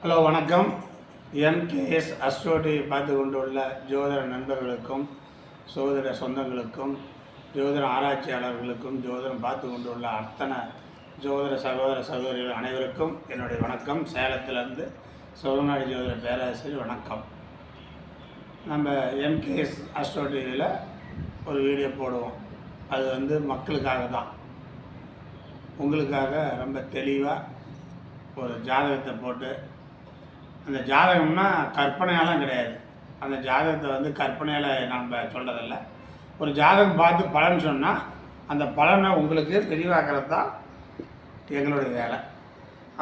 Hello வணக்கம். என்கேஎஸ் அஸ்ட்ரோடி பார்த்து கொண்டுள்ள ஜோதிட நண்பர்களுக்கும் சோதிட சொந்தங்களுக்கும் ஜோதிட ஆராய்ச்சியாளர்களுக்கும் ஜோதிடம் பார்த்து கொண்டுள்ள அத்தனை ஜோதிட சகோதர சகோதரிகள் அனைவருக்கும் என்னுடைய வணக்கம். சேலத்திலேருந்து சோதநாடு ஜோதிட பேராசிரியர் வணக்கம். நம்ம என்கேஎஸ் அஸ்ட்ரோடியில் ஒரு வீடியோ போடுவோம். அது மக்களுக்காக தான், உங்களுக்காக ரொம்ப தெளிவாக ஒரு ஜாதகத்தை போட்டு, அந்த ஜாதகம்னா கற்பனையெல்லாம் கிடையாது. அந்த ஜாதகத்தை கற்பனையில் நம்ம சொல்கிறதில்ல. ஒரு ஜாதகம் பார்த்து பலன் சொன்னால் அந்த பலனை உங்களுக்கு தெளிவாக்கிறது தான் எங்களுடைய வேலை.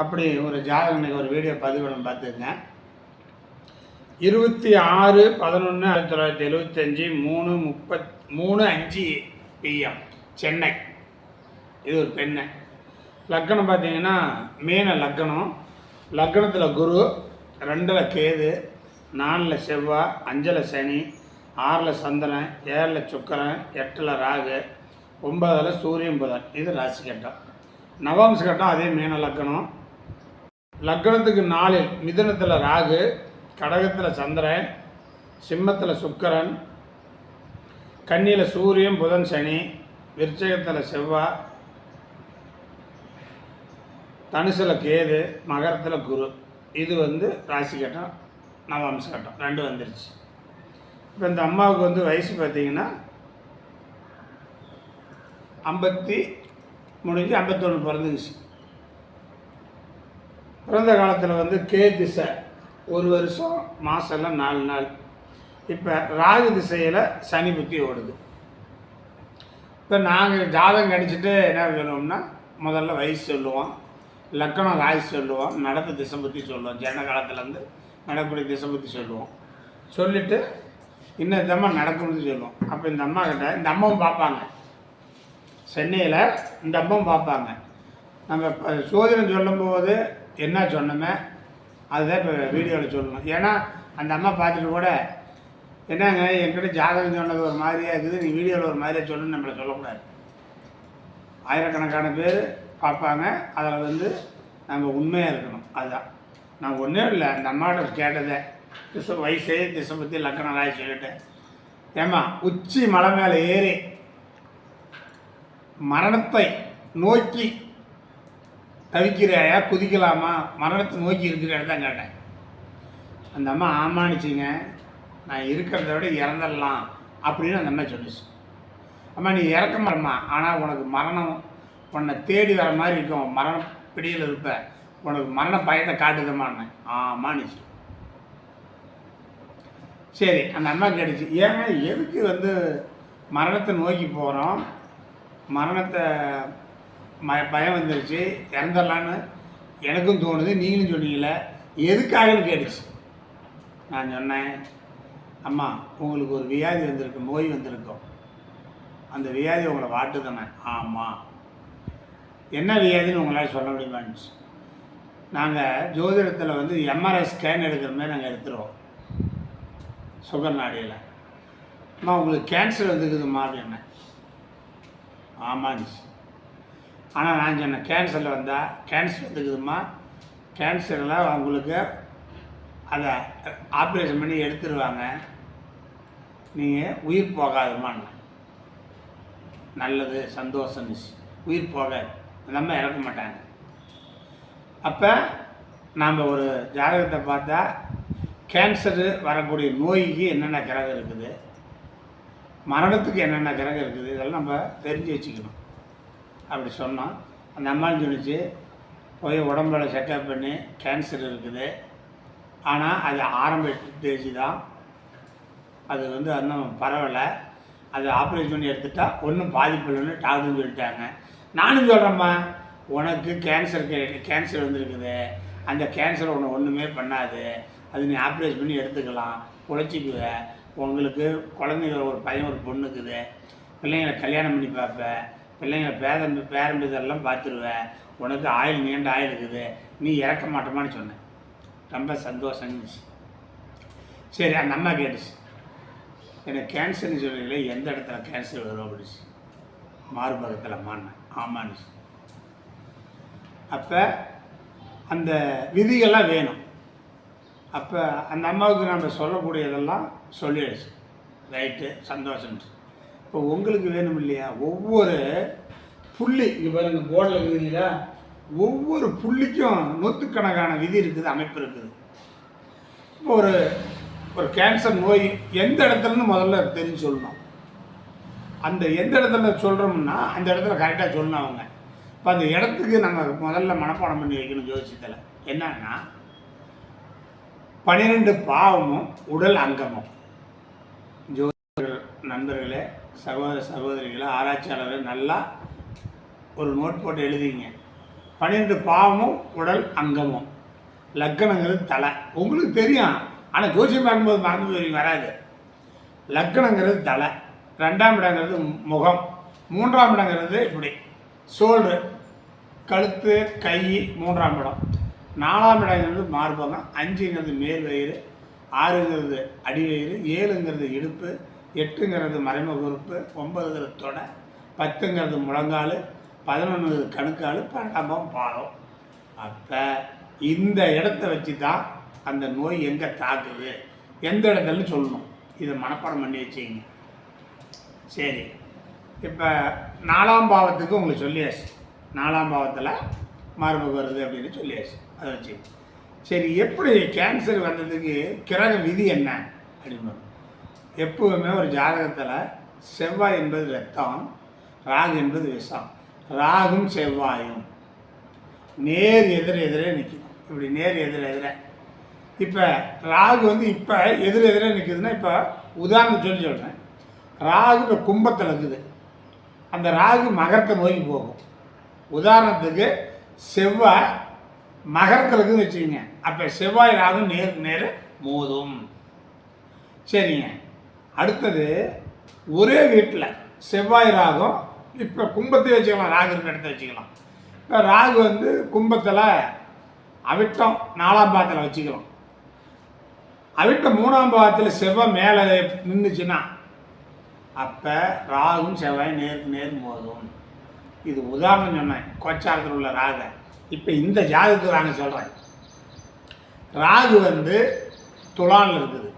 அப்படி ஒரு ஜாதகம் இன்றைக்கி ஒரு வீடியோ பதிவிடம் பார்த்துங்க. 26/11/1975 3:5 PM சென்னை. இது ஒரு பெண்ணு. லக்கணம் பார்த்தீங்கன்னா மீன லக்கணம். லக்கணத்தில் குரு, 2ல் கேது, 4ல் செவ்வாய், 5ல் சனி, 6ல் சந்திரன், 7ல் சுக்கிரன், 8ல் ராகு, 9ல் சூரியன் புதன். இது ராசி கட்டம். நவம்ச கட்டம் அதே மீன லக்கணம். லக்கணத்துக்கு 4ல் மிதுனத்தில் ராகு, கடகத்தில் சந்திரன், சிம்மத்தில் சுக்கிரன், கன்னியில் சூரியன் புதன் சனி, விருச்சகத்தில் செவ்வாய், தனுசில் கேது, மகரத்தில் குரு. இது ராசி கட்டம், நவம்ச கட்டம் 2 வந்துருச்சு. இப்போ இந்த அம்மாவுக்கு வயசு பார்த்திங்கன்னா 50 முடிஞ்சு 51 பிறந்துச்சு. பிறந்த காலத்தில் கே திசை 1 வருஷம் மாதம்லாம் 4 நாள். இப்போ ராகு திசையில் சனி புத்தி ஓடுது. இப்போ நாங்கள் ஜாதகம் கணிச்சிட்டு என்ன சொல்லுவோம்னா, முதல்ல வயசு சொல்லுவோம், லக்கணம் ராசி சொல்லுவோம், நடப்பு திசை பற்றி சொல்லுவோம், ஜன காலத்துலேருந்து நடக்கூடிய திசை பற்றி சொல்லுவோம். சொல்லிவிட்டு இன்னும் இந்த அம்மா நடக்கும்னு சொல்லுவோம். அப்போ இந்த அம்மா கிட்ட இந்த அம்மாவும் பார்ப்பாங்க, சென்னையில் இந்த அம்மாவும் பார்ப்பாங்க. நம்ம சோதனை சொல்லும்போது என்ன சொன்னோமே அதுதான் இப்போ வீடியோவில் சொல்லணும். ஏன்னா அந்த அம்மா பார்த்துட்டு கூட என்னங்க என்கிட்ட ஜாதகம் சொன்னது ஒரு மாதிரியாக இருக்குது, நீ வீடியோவில் ஒரு மாதிரியாக சொல்லணும்னு நம்மளை சொல்லக்கூடாது. ஆயிரக்கணக்கான பேர் பார்ப்பாங்க. அதில் நம்ம உண்மையாக இருக்கணும். அதுதான் நான் ஒன்றும் இல்லை, அந்த அம்மாட்ட கேட்டதே வயசே திசை பற்றி லக்கணம் ராசி சொல்லிட்டேன். ஏம்மா உச்சி மலை மேலே ஏறி மரணத்தை நோக்கி தவிக்கிறையா, குதிக்கலாமா, மரணத்தை நோக்கி இருக்கிறேன்னு தான் கேட்டேன். அந்த அம்மா ஆமானிச்சிங்க, நான் இருக்கிறத விட இறந்துடலாம் அப்படின்னு அந்த அம்மா சொல்லிச்சு. அம்மா நீ இறக்க மாட்டம்மா, ஆனால் உனக்கு மரணம் உன்னை தேடி வர மாதிரி இருக்கும், மரண பிடியில் இருப்ப, உனக்கு மரண பயத்தை காட்டுதம்மான்னு. ஆமானிச்சு. சரி, அந்த அம்மா கேட்டுச்சு, ஏங்க எதுக்கு மரணத்தை நோக்கி போகிறோம், மரணத்தை பயம் வந்துருச்சு, இறந்துடலான்னு எனக்கும் தோணுது, நீங்களும் சொன்னீங்களே, எதுக்காகன்னு கேட்டுச்சு. நான் சொன்னேன், அம்மா உங்களுக்கு ஒரு வியாதி வந்திருக்கு, நோய் வந்திருக்கும், அந்த வியாதி உங்களை வாட்டு தானே. ஆமாம். என்ன வியாதின்னு உங்களால் சொல்ல முடியுமான்னு. நாங்கள் ஜோதிடத்தில் எம்ஆர்ஐ ஸ்கேன் எடுக்கிற மாதிரி நாங்கள் எடுத்துருவோம் சுகர் நாடியில். அம்மா உங்களுக்கு கேன்சர் வந்துக்குதும்மா அப்படின்னேன். ஆமான்னு. ஆனால் நான் சொன்னேன், கேன்சரில் வந்தால் கேன்சர் வந்துக்குதும்மா, கேன்சரில் உங்களுக்கு அதை ஆப்ரேஷன் பண்ணி எடுத்துருவாங்க, நீங்கள் உயிர் போகாதுமான்னு. நல்லது, சந்தோஷம், உயிர் போகாது, நம்ம இறக்க மாட்டாங்க. அப்போ நாம் ஒரு ஜாதகத்தை பார்த்தா கேன்சரு வரக்கூடிய நோய்க்கு என்னென்ன கிரகம் இருக்குது, மரணத்துக்கு என்னென்ன கிரகம் இருக்குது, இதெல்லாம் நம்ம தெரிஞ்சு வச்சுக்கணும். அப்படி சொன்னோம். அந்த அம்மான்னு சொல்லிச்சு, போய் உடம்புல செக்கப் பண்ணி கேன்சர் இருக்குது, ஆனால் அது ஆரம்ப ஸ்டேஜ் தான், அது இன்னும் பரவலை, அது ஆப்ரேஷன் பண்ணி எடுத்துட்டா ஒன்றும் பாதிப்பு இல்லைன்னு டாக்டர்னு சொல்லிட்டாங்க. நானும் சொல்கிறேம்மா, உனக்கு கேன்சர் வந்துருக்குது, அந்த கேன்சர் உன்னை ஒன்றுமே பண்ணாது, அது நீ ஆப்ரேஷன் பண்ணி எடுத்துக்கலாம், உழைச்சிக்குவ, உங்களுக்கு குழந்தைங்க ஒரு பையன் ஒரு பொண்ணுக்குது, பிள்ளைங்களை கல்யாணம் பண்ணி பார்ப்பேன், பிள்ளைங்களை பேரம்பதெல்லாம் பார்த்துருவேன், உனக்கு ஆயில் நீண்ட ஆயில் இருக்குது, நீ இறக்க மாட்டோமான்னு சொன்னேன். ரொம்ப சந்தோஷம். சரி, அந்த அம்மா கேட்டுச்சு, எனக்கு கேன்சர்னு சொல்கிறீங்களே, எந்த இடத்துல கேன்சர் வரும் அப்படிச்சு. மார்பகத்தில் மாறினேன். ஆமான்னு. அப்போ அந்த விதிகள்லாம் வேணும். அப்போ அந்த அம்மாவுக்கு நம்ம சொல்லக்கூடியதெல்லாம் சொல்லிடுச்சு. ரைட்டு, சந்தோஷம். இப்போ உங்களுக்கு வேணும் இல்லையா, ஒவ்வொரு புள்ளி இங்கே பாருங்க போர்டில் இருக்குதுங்களா, ஒவ்வொரு புள்ளிக்கும் நூற்றுக்கணக்கான விதி இருக்குது, அமைப்பு இருக்குது. இப்போ ஒரு ஒரு கேன்சர் நோய் எந்த இடத்துலன்னு முதல்ல தெரிஞ்சு சொல்லணும். அந்த எந்த இடத்துல சொல்கிறோம்னா அந்த இடத்துல கரெக்டாக சொல்லணும் அவங்க. இப்போ அந்த இடத்துக்கு நம்ம முதல்ல மனப்பாடம் பண்ணி வைக்கணும் ஜோசியத்தில். என்னன்னா 12 பாவமும் உடல் அங்கமும். ஜோதிடர்கள் நண்பர்களே, சகோதர சகோதரிகளை, ஆராய்ச்சியாளர்கள் நல்லா ஒரு நோட் போட்டு எழுதிங்க. 12 பாவமும் உடல் அங்கமும். லக்கணங்கிறது தலை, உங்களுக்கு தெரியும், ஆனால் ஜோசியம் பார்க்கும்போது மறந்து போய் வராது. லக்கணங்கிறது தலை, 2ஆம் இடங்கிறது முகம், 3ஆம் இடங்கிறது இப்படி ஷோல்டரு, கழுத்து, கை 3ஆம் இடம், 4ஆம் இடங்கிறது மார்பகம், 5ங்கிறது மேல் வயிறு, 6ங்கிறது அடிவயிறு, 7ங்கிறது இடுப்பு, 8ங்கிறது மறைமுக உறுப்பு, 9ங்கிறது தொடை, 10ங்கிறது முழங்கால், 11ங்கிறது கணுக்கால், 12ஆம் பாதம். அப்போ இந்த இடத்த வச்சு தான் அந்த நோய் எங்கே தாக்குது, எந்த இடத்துலன்னு சொல்லணும். இதை மனப்பாடம் பண்ணி வச்சுக்கிங்க. சரி, இப்போ 4ஆம் பாவத்துக்கு உங்களுக்கு சொல்லியாச்சு. 4ஆம் பாவத்தில் மார்பகம் வருது அப்படின்னு சொல்லியாச்சு. அதை வச்சு சரி, எப்படி கேன்சர் வந்ததுக்கு கிரக விதி என்ன அப்படின்னு. எப்பவுமே ஒரு ஜாதகத்தில் செவ்வாய் என்பது ரத்தம், ராகு என்பது விஷம். ராகும் செவ்வாயும் நேர் எதிரே நிற்கணும். இப்படி நேர் எதிரே. இப்போ ராகு வந்து இப்போ எதிரே நிற்குதுன்னா, இப்போ உதாரணம் சொல்கிறேன். ராகு இப்போ கும்பத்தில் இருக்குது, அந்த ராகு மகரத்தை நோக்கி போகும். உதாரணத்துக்கு செவ்வாய் மகரத்தில் இருக்குதுன்னு வச்சுக்கோங்க. அப்போ செவ்வாய் ராகு நேருக்கு நேர் மோதும். சரிங்க, அடுத்தது ஒரே வீட்டில் செவ்வாய் ராகும், இப்போ கும்பத்தை வச்சுக்கலாம், ராகு இருக்க இடத்த வச்சுக்கலாம். இப்போ ராகு வந்து கும்பத்தில் அவிட்டம் 4ஆம் பாவத்தில் வச்சுக்கலாம். அவிட்டம் 3ஆம் பாவத்தில் செவ்வாய் மேலே நின்றுச்சுன்னா அப்போ ராகும் செவ்வாய் நேருக்கு நேர் மோதும். இது உதாரணம் சொன்னேன், கோச்சாரத்தில் உள்ள ராகு. இப்போ இந்த ஜாதகத்துக்கு நாங்கள் சொல்கிறேன். ராகு வந்து துலானில் இருக்குது.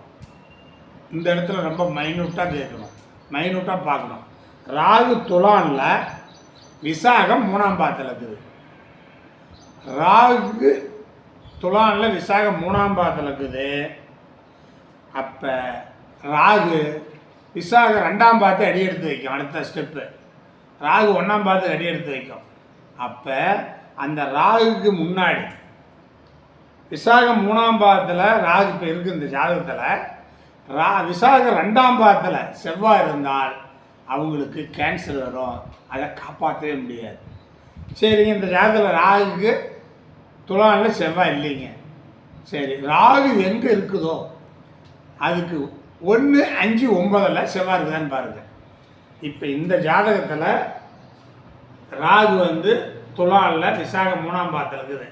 இந்த இடத்துல ரொம்ப மைனூட்டாக கேட்கணும், மைனூட்டாக பார்க்கணும். ராகு துலானில், விசாகம் 3ஆம் பாவத்தில் இருக்குது. ராகு துலானில் விசாகம் 3ஆம் பாவத்தில் இருக்குது. அப்போ ராகு விசாகம் 2ஆம் பாவத்தை அடி எடுத்து வைக்கும். அடுத்த ஸ்டெப்பு ராகு 1ஆம் பாவத்தை அடி எடுத்து வைக்கும். அப்போ அந்த ராகுக்கு முன்னாடி விசாகம் 3ஆம் பாவத்தில் ராகு இப்போ இருக்குது. இந்த ஜாதகத்தில் விசாகம் 2ஆம் பாவத்தில் செவ்வாய் இருந்தால் அவங்களுக்கு கேன்சர் வரும், அதை காப்பாற்றவே முடியாது. சரிங்க, இந்த ஜாதகத்தில் ராகுக்கு துலானில் செவ்வாய் இல்லைங்க. சரி, ராகு எங்கே இருக்குதோ அதுக்கு 1, 5, 9 செவ்வாய் இருக்குதான்னு பாருங்கள். இப்போ இந்த ஜாதகத்தில் ராகு வந்து துலானில் விசாகம் 3ஆம் பாவத்தில் இருக்குது.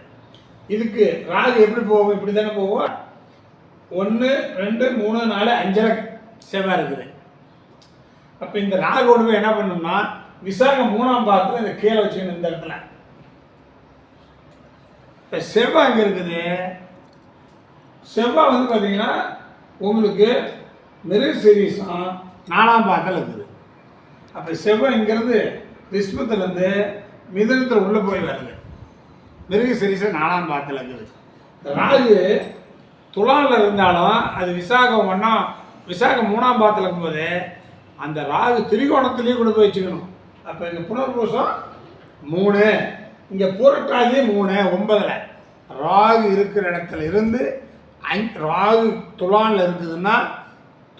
இதுக்கு ராகு எப்படி போகும், இப்படி தானே போகும். 1, 2, 3, 4, 5 செவ்வாய் இருக்குது. அப்போ இந்த ராகு ஒன்று என்ன பண்ணணும்னா விசாகம் 3ஆம் பாவத்தில் இந்த கீழே வச்சுக்கணும். இந்த இடத்துல இப்போ செவ்வாய் அங்கே இருக்குது. செவ்வாய் வந்து பார்த்தீங்கன்னா உங்களுக்கு மிருகசீரிஷம் 4ஆம் பாவத்தில் இருக்குது. அப்போ செவ்வாய்ங்கிறது ரிஷ்பத்துலேருந்து மிதுனத்தில் உள்ளே போய் வருது. மிருகசீரிஷம் 4ஆம் பாவத்தில் இருக்குது. ராகு துலானில் இருந்தாலும் அது விசாகம் 3ஆம் பாவத்தில் இருக்கும்போது அந்த ராகு திரிகோணத்திலேயே கொண்டு போய் வச்சுக்கணும். அப்போ இங்கே புனர்பூசம் 3, இங்கே பூரட்டாதி 3, 9 ராகு இருக்கிற இடத்துல இருந்து ராகு துலானில் இருக்குதுன்னா,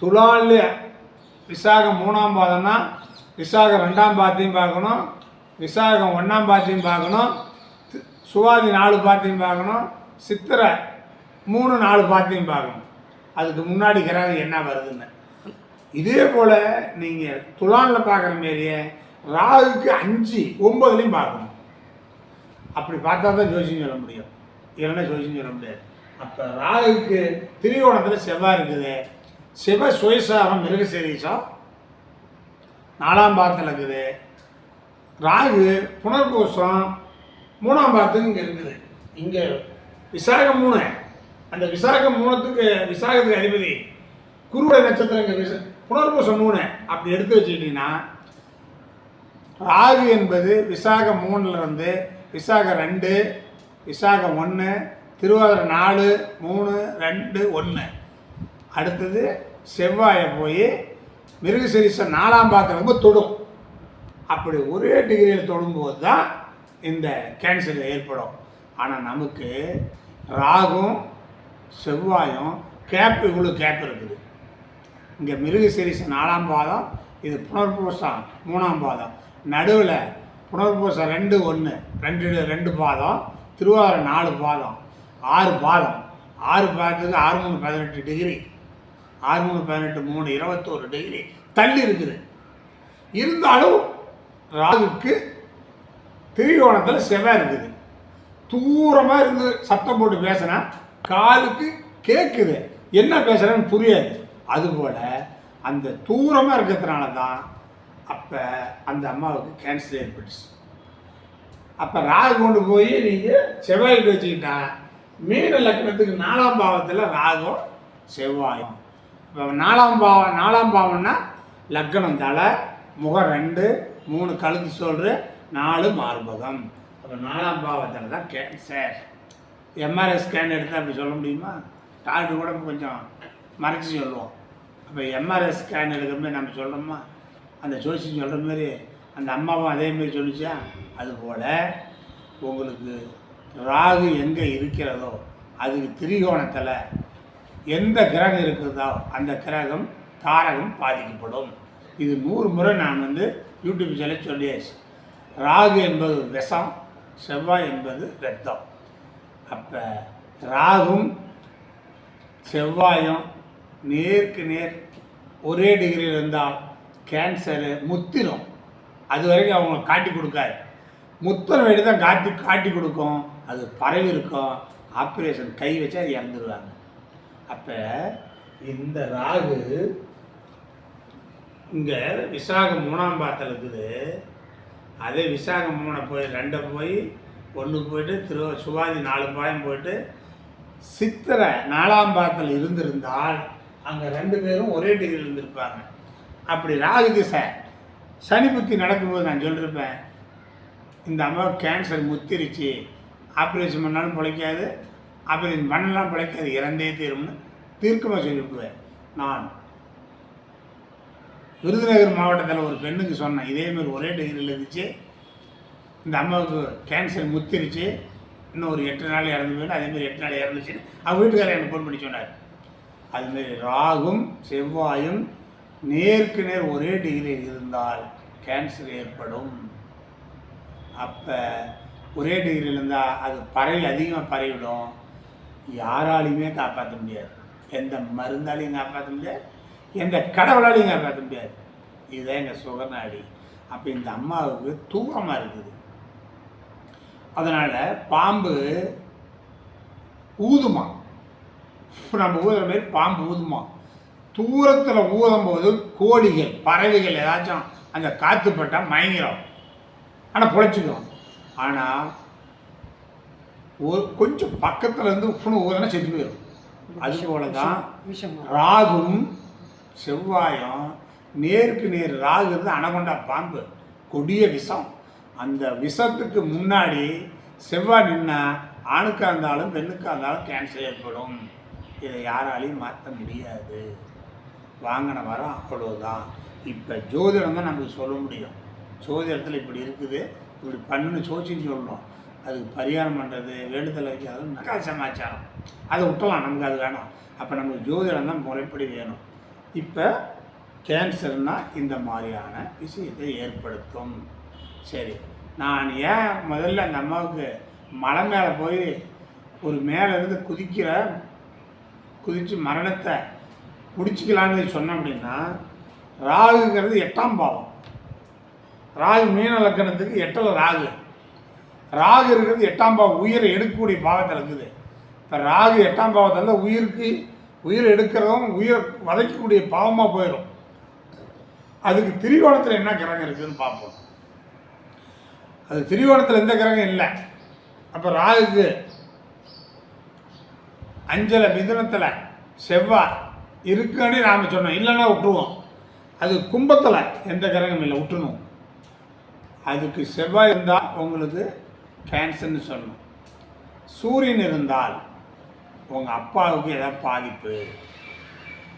துலானில் விசாகம் 3ஆம் பாதம்னா விசாகம் 2ஆம் பாவத்தையும் பார்க்கணும், விசாகம் 1ஆம் பாவத்தையும் பார்க்கணும், சுவாதி 4 பாவத்தையும் பார்க்கணும், சித்திரை 3, 4 பாவத்தையும் பார்க்கணும். அதுக்கு முன்னாடி கிரகம் என்ன வருதுன்னு. இதே போல் நீங்கள் துலானில் பார்க்குற மாரியே ராகுக்கு 5, 9 பார்க்கணும். அப்படி பார்த்தா தான் ஜோசியம் சொல்ல முடியும், இல்லைன்னா ஜோசியம் சொல்ல முடியாது. அப்போ ராகுக்கு திரிகோணத்தில் செவ்வாய் இருக்குது. சிவ சுயசாரம் மிருகசீரிஷம் 4ஆம் பாவத்தில் இருக்குது. ராகு புனர்பூசம் 3ஆம் பாவத்துக்கு இங்கே இருக்குது. இங்கே விசாகம் 3, அந்த விசாகம் மூலத்துக்கு விசாகத்துக்கு அதிபதி குருவுடைய நட்சத்திரம் புனர்பூசம் 3 அப்படி எடுத்து வச்சுக்கிட்டீங்கன்னா ராகு என்பது விசாகம் 3 விசாகம் 2 விசாகம் 1 திருவாதிரை 4 3 2 1 அடுத்தது செவ்வாயை போய் மிருகசீரிஷம் 4ஆம் பாதத்தில் ரொம்ப தொடும். அப்படி ஒரே டிகிரியில் தொடும்போது தான் இந்த கேன்சர் ஏற்படும். ஆனால் நமக்கு ராகும் செவ்வாயும் இவ்வளோ கேப் இருக்குது. இங்கே மிருகசீரிஷம் 4ஆம் பாதம், இது புனர்பூசம் 3ஆம் பாதம், நடுவில் புனர்பூசம் 2 1 2 பாதம், திருவாதிரை 4 பாதம், 6 பாதம், 6 பாதத்துக்கு 6 3 18 டிகிரி, 6 3 18 3 21 டிகிரி தள்ளி இருக்குது. இருந்தாலும் ராகுக்கு திரிகோணத்தில் செவ்வாய் இருக்குது. தூரமாக இருந்து சத்தம் போட்டு பேசினா காலுக்கு கேட்குது, என்ன பேசுகிறேன்னு புரியாது. அதுபோல் அந்த தூரமாக இருக்கிறதுனால தான் அப்போ அந்த அம்மாவுக்கு கேன்சர் ஏற்பட்டுச்சு. அப்போ ராகு கொண்டு போய் நீங்கள் செவ்வாய்கிட்ட வச்சுக்கிட்டா மீன லக்னத்துக்கு 4ஆம் பாவத்தில் ராகும் செவ்வாயும். இப்போ 4ஆம் பாவம்னா லக்னம் தலை, முகம் 2 3 கழுத்து சொல்கிற 4 மார்பகம். அப்போ 4ஆம் பாவத்தில் தான் கேன்சர். எம்ஆர்ஐ ஸ்கேன் எடுத்தால் அப்படி சொல்ல முடியுமா? டாக்டர் கூட கொஞ்சம் மறைச்சி சொல்லுவோம். அப்போ எம்ஆர்ஐ ஸ்கேன் எடுக்கிறமே நம்ம சொல்கிறோமா? அந்த ஜோசியம் சொல்கிற மாதிரி அந்த அம்மாவும் அதேமாரி சொல்லிச்சா? அதுபோல் உங்களுக்கு ராகு எங்கே இருக்கிறதோ அதுக்கு திரிகோணத்தில் எந்த கிரகம் இருக்குதோ அந்த கிரகம் தாரகம் பாதிக்கப்படும். இது 100 முறை நான் யூடியூப் சேனல் சொல்லியாச்சு. ராகு என்பது விஷம், செவ்வாய் என்பது ரத்தம். அப்போ ராகும் செவ்வாயும் நேருக்கு நேர் ஒரே டிகிரியில் இருந்தால் கேன்சரு முத்திரும். அது வரைக்கும் அவங்க காட்டி கொடுக்காது. முத்திரம் வேண்டி தான் காட்டி கொடுக்கும். அது பரவி இருக்கும். ஆப்ரேஷன் கை வச்சா அது இறந்துடுவாங்க. அப்போ இந்த ராகு இங்கே விசாகம் 3ஆம் பாதத்தில் இருக்குது. அதே விசாகம் 3 போய் 2 போய் 1 போயிட்டு சுவாதி 4 பாயம் போயிட்டு சித்திரை 4ஆம் பாதத்தில் இருந்திருந்தால் அங்கே 2 பேரும் ஒரே டிகிரி இருந்திருப்பாங்க. அப்படி ராகு திசை சனி புத்தி நடக்கும்போது நான் சொல்லியிருப்பேன், இந்த அம்மாவுக்கு கேன்சர் முத்திருச்சு, ஆப்ரேஷன் பண்ணாலும் பிழைக்காது, ஆப்ரேஷன் பண்ணலாம் பிழைக்காது, இறந்தே தீரும்னு தீர்க்கமாக சொல்லியிருப்பேன். நான் விருதுநகர் மாவட்டத்தில் ஒரு பெண்ணுக்கு சொன்னேன், இதேமாதிரி ஒரே டிகிரியில் இருந்துச்சு, இந்த அம்மாவுக்கு கேன்சர் முத்திருச்சு, இன்னும் ஒரு 8 நாள் இறந்து போயிட்டு அதேமாதிரி 8 நாள் இறந்துச்சுன்னு அவங்க வீட்டுக்காரர் எனக்கு ஃபோன் பண்ணி சொன்னார். அதுமாரி ராகும் செவ்வாயும் நேருக்கு நேர் ஒரே டிகிரியில் இருந்தால் கேன்சர் ஏற்படும். அப்போ ஒரே டிகிரியில் இருந்தால் அது அதிகமாக பரவிடும். யாராலையுமே காப்பாற்ற முடியாது. எந்த மருந்தாலையும் காப்பாற்ற முடியாது, எந்த கடவுளாலையும் காப்பாற்ற முடியாது. இதுதான் எங்கள் சுகநாடி. அப்போ இந்த அம்மாவுக்கு தூரமாக இருக்குது. அதனால் பாம்பு ஊதுமா, நம்ம ஊதுற மாதிரி பாம்பு ஊதுமா. தூரத்தில் ஊதும்போது கோழிகள் பறவைகள் ஏதாச்சும் அந்த காற்று பட்டால் மயங்கிடும், ஆனால் பிழைச்சிக்கும். ஆனால் கொஞ்சம் பக்கத்தில் இருந்து ஊதுனா செத்து போயிடும். அதுபோல தான் ராகும் செவ்வாயும் நேருக்கு நேர். ராகு இருந்து அனகொண்டா பாம்பு, கொடிய விஷம். அந்த விஷத்துக்கு முன்னாடி செவ்வாய் நின்னா ஆணுக்காக இருந்தாலும் பெண்ணுக்காக இருந்தாலும் கேன்சர் ஏற்படும். இதை யாராலையும் மாற்ற முடியாது. வாங்கின வரம் அவ்வளோதான். இப்போ ஜோதிடம் தான் நமக்கு சொல்ல முடியும். ஜோதிடத்தில் இப்படி இருக்குது, இப்படி பண்ணுன்னு சோச்சின்னு சொல்லணும். அதுக்கு பரிகாரம் பண்ணுறது, வேண்டுதல் வைக்கிறது நகா சமாச்சாரம், அதை விட்டலாம். நமக்கு அது வேணும். அப்போ நமக்கு ஜோதிடம் தான் முறைப்படி வேணும். இப்போ கேன்சர்னால் இந்த மாதிரியான விஷயத்தை ஏற்படுத்தும். சரி, நான் ஏன் முதல்ல அந்த அம்மாவுக்கு மலை மேலே போய் ஒரு மேலேருந்து குதித்து மரணத்தை பிடிச்சிக்கலான்னு சொன்னேன் அப்படின்னா, ராகுங்கிறது 8ஆம் பாவம். ராகு மீன லக்கணத்துக்கு 8ல் ராகு இருக்கிறது 8ஆம் பாவம், உயிரை எடுக்கக்கூடிய பாவத்தில் இருக்குது. இப்போ ராகு 8ஆம் பாவத்தில் உயிரை எடுக்கிறதும் உயிரை வதைக்கக்கூடிய பாவமாக போயிடும். அதுக்கு திரிகோணத்தில் என்ன கிரகம் இருக்குதுன்னு பார்ப்போம். அது திரிகோணத்தில் எந்த கிரகம் இல்லை. அப்போ ராகுக்கு அஞ்சலை மிதுனத்தில் செவ்வாய் இருக்குன்னு நாம் சொன்னோம், இல்லைன்னா விட்டுருவோம். அது கும்பத்தில் எந்த கிரகம் இல்லை, விட்டுணும். அதுக்கு செவ்வாய் இருந்தால் உங்களுக்கு கேன்சர்னு சொல்லணும். சூரியன் இருந்தால் உங்கள் அப்பாவுக்கு ஏதாவது பாதிப்பு,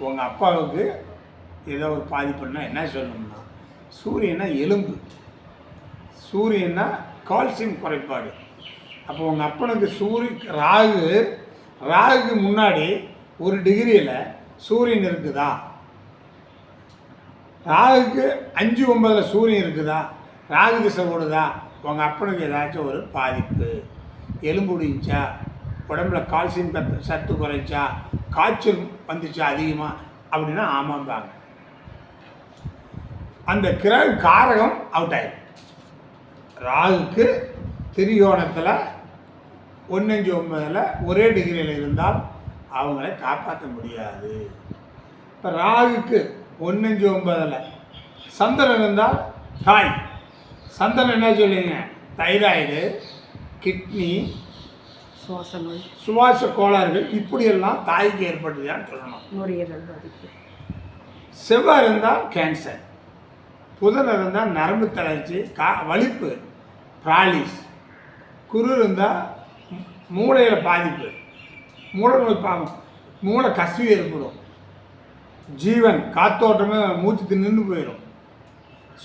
உங்கள் அப்பாவுக்கு ஏதோ ஒரு பாதிப்புன்னா என்ன சொல்லணும்னா, சூரியனா எலும்பு, சூரியனா கால்சியம் குறைபாடு. அப்போ உங்கள் அப்பனுக்கு ராகுக்கு முன்னாடி 1 டிகிரியில் சூரியன் இருக்குதா, ராகுக்கு 5-9 சூரியன் இருக்குதா, ராகு திசை ஓடுதா, உங்கள் அப்பனுக்கு ஏதாச்சும் ஒரு பாதிப்பு, எலும்பு உடிச்சா, உடம்புல கால்சியம் சத்து குறைச்சா, காய்ச்சல் வந்துச்சா அதிகமாக அப்படின்னா ஆமாம்பாங்க. அந்த கிரக காரகம் அவுட் ஆயிடும். ராகுக்கு திரிகோணத்தில் 1-5-9 ஒரே டிகிரியில் இருந்தால் அவங்கள காப்பாற்ற முடியாது. இப்போ ராகுக்கு 1-5-9 சந்திரன் இருந்தால் தாய், சந்திரன் என்ன சொல்லுவீங்க, தைராய்டு, கிட்னி, சுவாச கோளாறுகள் இப்படியெல்லாம் தாய்க்கு ஏற்பட்டுதான்னு சொல்லணும். நுரையீரல் பாதிப்பு. செவ்வாய் இருந்தால் கேன்சர், புதன் இருந்தால் நரம்பு தளர்ச்சி, வலிப்பு, பிராலிஸ், குரு இருந்தால் மூளையில் பாதிப்பு, மூளை நோய், மூளை கசிவு ஏற்படும், ஜீவன் காத்தோட்டமே மூச்சு நின்று போயிடும்.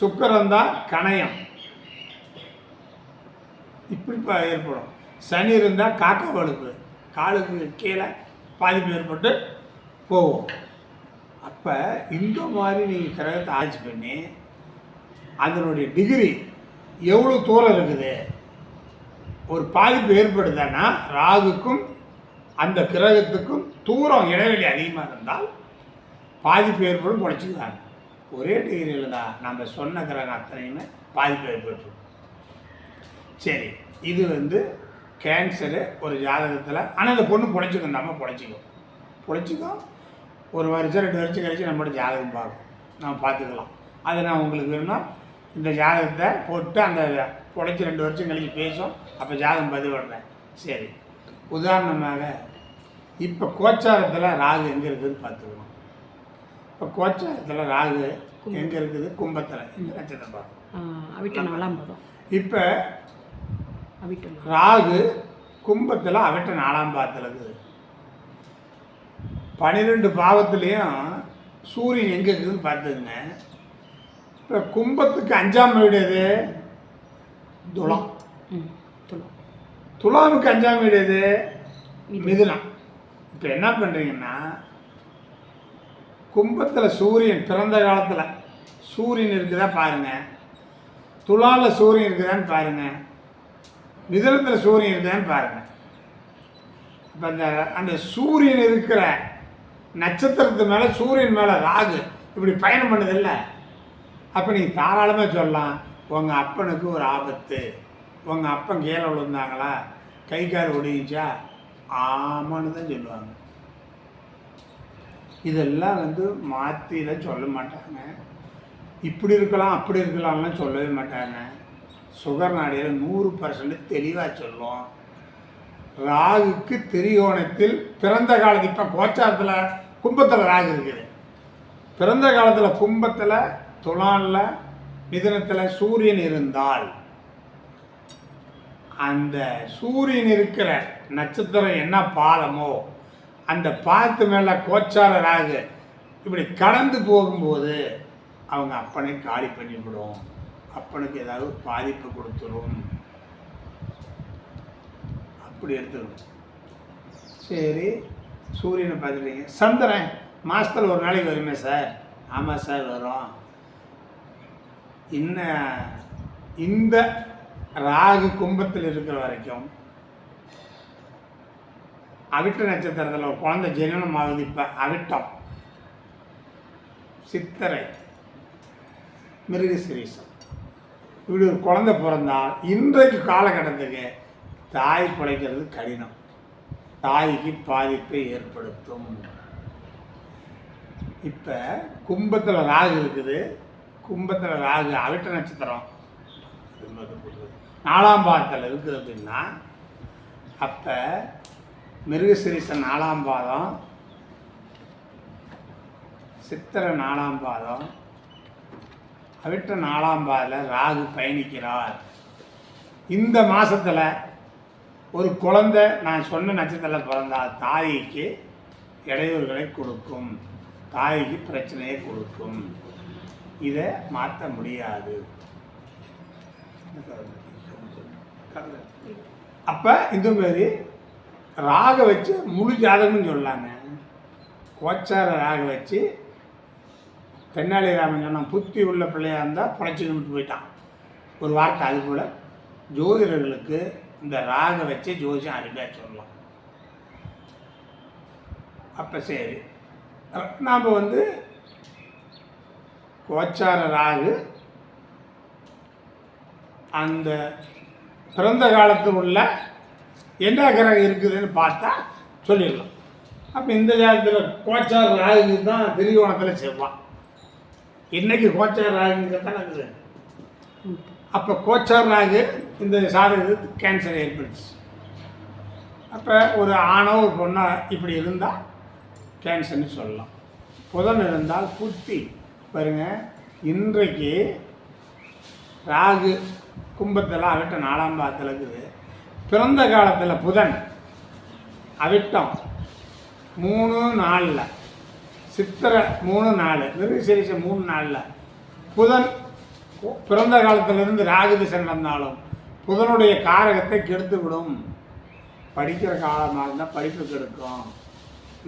சுக்கரம் தான் கணையம், இப்படி ஏற்படும். சனி இருந்தால் காக்கா வலுப்பு, காலுக்கு கீழே பாதிப்பு ஏற்பட்டு போகும். அப்போ இந்த மாதிரி நீங்கள் கிரகத்தை ஆட்சி பண்ணி அதனுடைய டிகிரி எவ்வளோ தூரம் இருக்குது, ஒரு பாதிப்பு ஏற்படுதுன்னா ராகுக்கும் அந்த கிரகத்துக்கும் தூரம் இடைவெளி அதிகமாக இருந்தால் பாதிப்பு ஏற்படும், குறைச்சிக்கிறாங்க. ஒரே டிகிரியில் தான் நம்ம சொன்ன கிரகம் அத்தனையுமே பாதிப்பு ஏற்பட்டு. சரி, இது கேன்சரு ஒரு ஜாதகத்தில். ஆனால் இந்த பொண்ணு பொழைச்சிக்கும், நம்ம பொழைச்சிக்கும். 1 வருஷம் 2 வருஷம் கழிச்சு நம்மளோட ஜாதகம் பார்க்கும், நம்ம பார்த்துக்கலாம். அதை நான் உங்களுக்கு வேணும்னா இந்த ஜாதகத்தை போட்டு அந்த பொழைச்சி 2 வருஷம் கழிச்சு பேசும், அப்போ ஜாதகம் பதிவிடுறேன். சரி, உதாரணமாக இப்போ கோச்சாரத்தில் ராகு எங்கே இருக்குதுன்னு பார்த்துக்கணும். இப்போ கோச்சாரத்தில் ராகு எங்கே இருக்குது, கும்பத்தில், இந்த நட்சத்திரம் பார்க்கணும். இப்போ ராகு கும்பத்தில் அவிட்ட 4ஆம் பாவத்தில் இருக்குது. 12 பாவத்துலேயும் சூரியன் எங்கே இருக்குதுன்னு பார்த்துங்க. இப்போ கும்பத்துக்கு 5ஆம் வீடு எது, துலாம். துலாமுக்கு 5ஆம் வீடு எது, மிதுனம். இப்போ என்ன பண்ணுறீங்கன்னா, கும்பத்தில் சூரியன் பிறந்த காலத்தில் சூரியன் இருக்குதா பாருங்கள், துலாவில் சூரியன் இருக்குதான்னு பாருங்கள், மிதுனத்தில் சூரியன் இருக்குதான்னு பாருங்கள். இப்போ அந்த சூரியன் இருக்கிற நட்சத்திரத்து மேலே, சூரியன் மேலே ராகு இப்படி பயணம் பண்ணுதில்ல, அப்போ நீங்கள் தாராளமாக சொல்லலாம், உங்கள் அப்பனுக்கு ஒரு ஆபத்து, உங்கள் அப்பன் கீழே விழுந்தாங்களா, கை கால் ஒடிஞ்சா, ஆமான்னு தான் சொல்லுவாங்க. இதெல்லாம் மாற்றியில் சொல்ல மாட்டாங்க. இப்படி இருக்கலாம் அப்படி இருக்கலாம்லாம் சொல்லவே மாட்டாங்க. சுகர் நாடியில் 100% தெளிவாக சொல்லும். ராகுக்கு திரிகோணத்தில் பிறந்த காலத்து, இப்போ கோச்சாரத்தில் கும்பத்தில் ராகு இருக்குது, பிறந்த காலத்தில் கும்பத்தில், துலானில், மிதுனத்தில் சூரியன் இருந்தால் அந்த சூரியன் இருக்கிற நட்சத்திரம் என்ன பாதமோ அந்த பாதத்து மேலே கோச்சார ராகு இப்படி கடந்து போகும்போது அவங்க அப்பனை காலி பண்ணிவிடும், அப்பனுக்கு ஏதாவது பாதிப்பு கொடுத்துரும், அப்படி எடுத்துக்கணும். சரி, சூரியனை பார்த்துட்டீங்க. சந்திரன் மாதத்தில் ஒரு நாளைக்கு வருமே சார். ஆமாம் சார், வரும். இந்த ராகு கும்பத்தில் இருக்கிற வரைக்கும் அவிட்ட நட்சத்திரத்தில் ஒரு குழந்தை ஜனனம் ஆகுது. இப்போ அவிட்டம், சித்திரை, மிருகசீரிஷம், இப்படி ஒரு குழந்தை பிறந்தால் இன்றைக்கு காலகட்டத்துக்கு தாய் பிழைக்கிறது கடினம், தாய்க்கு பாதிப்பை ஏற்படுத்தும். இப்போ கும்பத்தில் ராகு இருக்குது, கும்பத்தில் ராகு அவிட்ட நட்சத்திரம் 4ஆம் பாவத்தில் இருக்குது அப்படின்னா, அப்போ மிருகசிரீச 4ஆம் பாதம், சித்திரை 4ஆம் பாதம், அவிட்ட 4ஆம் பாதத்தில் ராகு பயணிக்கிறார். இந்த மாதத்தில் ஒரு குழந்தை நான் சொன்ன நட்சத்திரத்தில் பிறந்தால் தாய்க்கு இடையூறுகளை கொடுக்கும், தாய்க்கு பிரச்சனையை கொடுக்கும். இதை மாற்ற முடியாது. அப்போ இந்த மாதிரி ராக வச்சு முழு ஜாதகம்னு சொல்லலாங்க. கோச்சார ராக வச்சு தென்னாலிராமன் சொன்னான், புத்தி உள்ள பிள்ளையாக இருந்தால் பிழைச்சிக்கிட்டு போயிட்டான் ஒரு வார்த்தை. அதுபோல் ஜோதிடர்களுக்கு இந்த ராக வச்சு ஜோதிஷம் அருமையாக சொல்லலாம். அப்போ சரி, நாம் கோச்சார ராகு அந்த பிறந்த காலத்தில் உள்ள என்ன கிரகம் இருக்குதுன்னு பார்த்தா சொல்லிடலாம். அப்போ இந்த ஜாதகத்தில் கோச்சார ராகுக்கு தான் திரிகோணத்தில் செவ்வாய். இன்றைக்கி கோச்சார ராகுங்க தான் இருக்குது. அப்போ கோச்சார ராகு இந்த சாதகத்துக்கு கேன்சர் ஏற்படுச்சு. அப்போ ஒரு ஆணோ ஒரு பொண்ணோ இப்படி இருந்தால் கேன்சர்னு சொல்லலாம். புதன் இருந்தால் புத்தி பாருங்கள். இன்றைக்கு ராகு கும்பத்தில் அவிட்ட 4ஆம் பாதத்தில் இருக்குது. பிறந்த காலத்தில் புதன் அவிட்டம் 3-4, சித்திரை 3-4, மிருகசீரிஷம் 3-4 புதன் பிறந்த காலத்திலிருந்து ராகு திசை நடந்தாலும் புதனுடைய காரகத்தை கெடுத்து விடும். படிக்கிற காலமாக இருந்தால் படிப்பு கெடுக்கும்.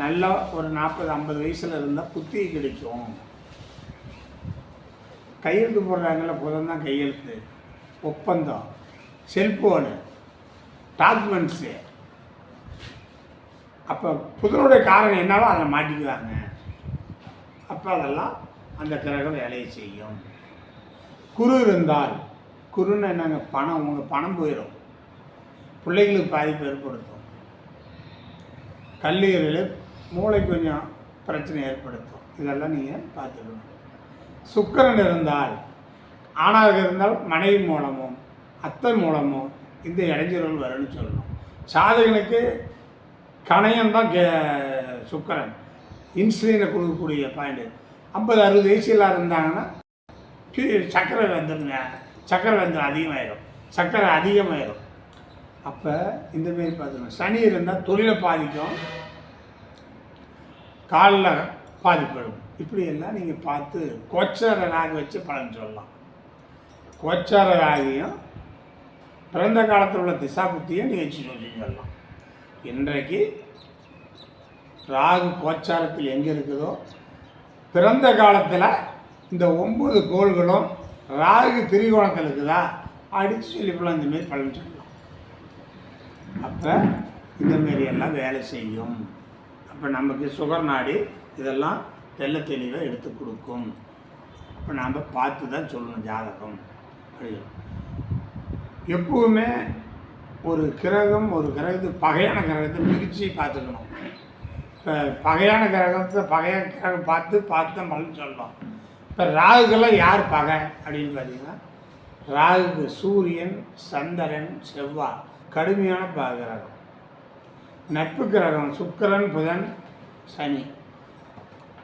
நல்லா ஒரு 40-50 வயசில் இருந்தால் புத்தி கிடைக்கும். கையெழுத்து போடுறாங்கல்ல, புதன் தான் கையெழுத்து, ஒப்பந்தம், செல்ஃபோனு, டாக்குமெண்ட்ஸு. அப்போ புதனுடைய காரணம் என்னவோ அதை மாட்டிக்குவாங்க. அப்போ அதெல்லாம் அந்த கிரகம் வேலையை செய்யும். குரு இருந்தால், குருன்னு என்னங்க, பணம், உங்கள் பணம் போயிடும், பிள்ளைகளுக்கு பாதிப்பு ஏற்படுத்தும், கல்லீரல் மூளை கொஞ்சம் பிரச்சனை ஏற்படுத்தும். இதெல்லாம் நீங்கள் பார்த்துக்கணும். சுக்கிரன் இருந்தால், ஆணாக இருந்தால் மனைவி மூலமும் அத்தை மூலமும் இந்த இடைஞ்சல்கள் வரும்னு சொல்லணும். சாதகனுக்கு கணையம்தான் சுக்கிரன் இன்சுலினை கொடுக்கக்கூடிய பாயிண்ட். 50-60 வயசுலாம் இருந்தாங்கன்னா சர்க்கரை வந்துடுங்க, சர்க்கரை வந்து அதிகமாகிடும், சர்க்கரை அதிகமாகிடும். அப்போ இந்தமாரி பார்த்துக்கணும். சனி இருந்தால் தொழிலை பாதிக்கும், காலில் பாதிப்படும். இப்படியெல்லாம் நீங்கள் பார்த்து கோச்சார ராகு வச்சு பலன் சொல்லலாம். கோச்சார ராகியும் பிறந்த காலத்தில் உள்ள திசா புத்தியும் நிகழ்ச்சி சொல்லலாம். இன்றைக்கு ராகு கோச்சாரத்தில் எங்கே இருக்குதோ பிறந்த காலத்தில் இந்த 9 கோள்களும் ராகு திரிகோணத்தில் இருக்குதா அடித்து சொல்லிப்பலாம். இந்தமாரி பலன் சொல்லலாம். அப்போ இந்தமாரி எல்லாம் வேலை செய்யும். அப்போ நமக்கு சுகர் நாடி இதெல்லாம் தெல்ல தெளிவாக எடுத்து கொடுக்கும். அப்போ நாம் பார்த்து தான் சொல்லணும் ஜாதகம். அப்படி எப்பவுமே ஒரு கிரகத்துக்கு பகையான கிரகத்தை பிரித்து பார்த்துக்கணும். இப்போ பகையான கிரகம் பார்த்து தான் பலன் சொல்லணும். இப்போ ராகுக்கெல்லாம் யார் பகை அப்படின்னு பார்த்தீங்கன்னா, ராகுக்கு சூரியன், சந்திரன், செவ்வாய் கடுமையான கிரகம். நட்பு கிரகம் சுக்கிரன், புதன், சனி.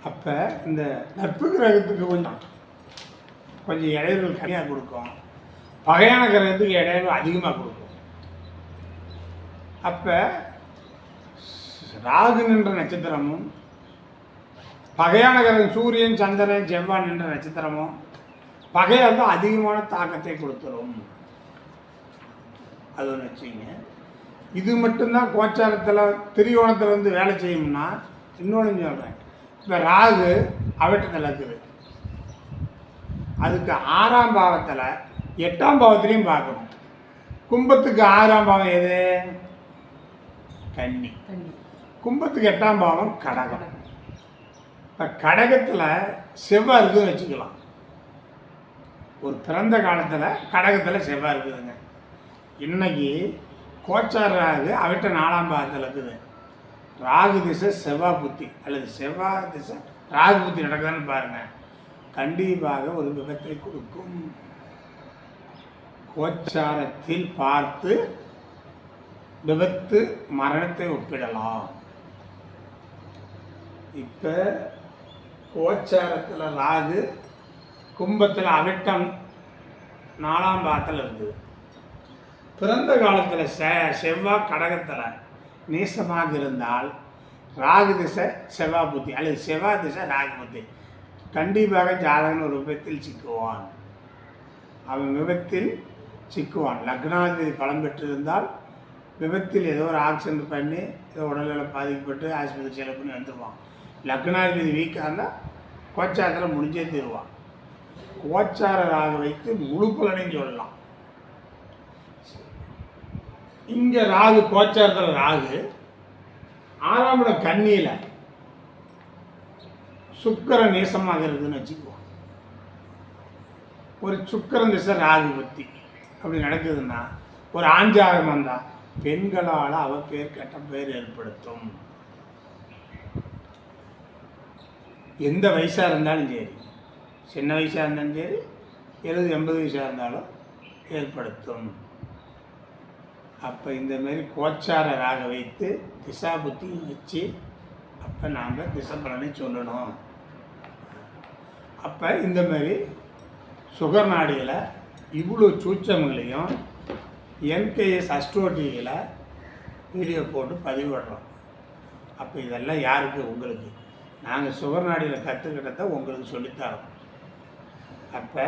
அப்போ இந்த நட்பு கிரகத்துக்கு கொஞ்சம் இடையூறுகள் கம்மியாக கொடுக்கும், பகையான கிரகத்துக்கு இடையூறு அதிகமாக கொடுக்கும். அப்போ ராகு நின்ற நட்சத்திரமும் பகையான கிரகம் சூரியன், சந்திரன், செவ்வாய் நின்ற நட்சத்திரமும் பகையாக இருந்தால் அதிகமான தாக்கத்தை கொடுத்துரும். அது ஒன்று வச்சுங்க. இது மட்டும்தான் கோச்சாரத்தில் திரிகோணத்தில் வந்து வேலை செய்யும்னா, இன்னொன்று சொல்கிறேன். இப்போ ராகு அவிட்டத்தில் இருக்குது, அதுக்கு 6ஆம் பாவத்தில் 8ஆம் பாவத்திலையும் பார்க்கணும். கும்பத்துக்கு 6ஆம் பாவம் எது? கன்னி. கும்பத்துக்கு 8ஆம் பாவம் கடகம். இப்போ கடகத்தில் செவ்வாய் இருக்குதுன்னு வச்சுக்கலாம். ஒரு பிறந்த காலத்தில் கடகத்தில் செவ்வாய் இருக்குதுங்க. இன்னைக்கு கோச்சார ராகு அவிட்ட 4ஆம் பாவத்தில் இருக்குது. ராகு திசை செவ்வாய் புத்தி அல்லது செவ்வாய் திசை ராகு புத்தி நடக்குதுன்னு பாருங்கள், கண்டிப்பாக ஒரு விபத்தை கொடுக்கும். கோச்சாரத்தில் பார்த்து விபத்து, மரணத்தை ஒப்பிடலாம். இப்போ கோச்சாரத்தில் ராகு, கும்பத்தில் அவிட்டம் 4ஆம் பாகத்தில் இருக்குது. பிறந்த காலத்தில் செவ்வாய் கடகத்தில் நீசமாக இருந்தால் ராகு திசை செவ்வாய் புத்தி அல்லது செவ்வாய் திசை ராகு புத்தி, கண்டிப்பாக ஜாதகன் ஒரு விபத்தில் சிக்குவான். அவன் விபத்தில் சிக்குவான். லக்னாதிபதி பலம் பெற்றிருந்தால் விபத்தில் ஏதோ ஒரு ஆக்சிடென்ட் பண்ணி ஏதோ உடல்நலம் பாதிக்கப்பட்டு ஆஸ்பத்திரி செலவு பண்ணி வந்துடுவான். லக்னாதிபதி வீக்காக இருந்தால் கோச்சாரத்தில் முடிஞ்சே தீருவான். கோச்சார ராகு வைத்து முழு பலனையும் சொல்லலாம். இங்கே ராகு கோச்சாரத்தில் ராகு 6ஆம் இடம் கன்னியில் சுக்கிரன் நேசமாக இருக்குதுன்னு வச்சுக்குவோம். ஒரு சுக்கிரன் திசை ராகு பற்றி அப்படி நடக்குதுன்னா ஒரு ஆஞ்சாரம் வந்தால் பெண்களால் அவ பேர் கெட்ட பேர் ஏற்படுத்தும். எந்த வயசாக இருந்தாலும் சரி, சின்ன வயசாக இருந்தாலும் சரி, 70-80 வயசாக இருந்தாலும் ஏற்படுத்தும். அப்போ இந்தமாரி கோச்சார ராக வைத்து திசா புத்தியும் வச்சு அப்போ நாம் திசை பலனை சொல்லணும். அப்போ இந்தமாரி சுகர் நாடியில் இவ்வளோ சூட்சங்களையும் என்கேஎஸ் அஸ்ட்ரோடியில் வீடியோ போட்டு பதிவிடுறோம். அப்போ இதெல்லாம் யாருக்கு? உங்களுக்கு. நாங்கள் சுகர் நாடியில் கற்றுக்கிட்டதை உங்களுக்கு சொல்லித்தரோம். அப்போ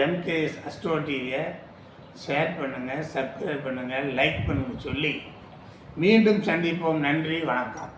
என்கேஎஸ் அஸ்ட்ரோ டிவியை ஷேர் பண்ணுங்கள், சப்ஸ்கிரைப் பண்ணுங்கள், லைக் பண்ணுங்கள் சொல்லி மீண்டும் சந்திப்போம். நன்றி, வணக்கம்.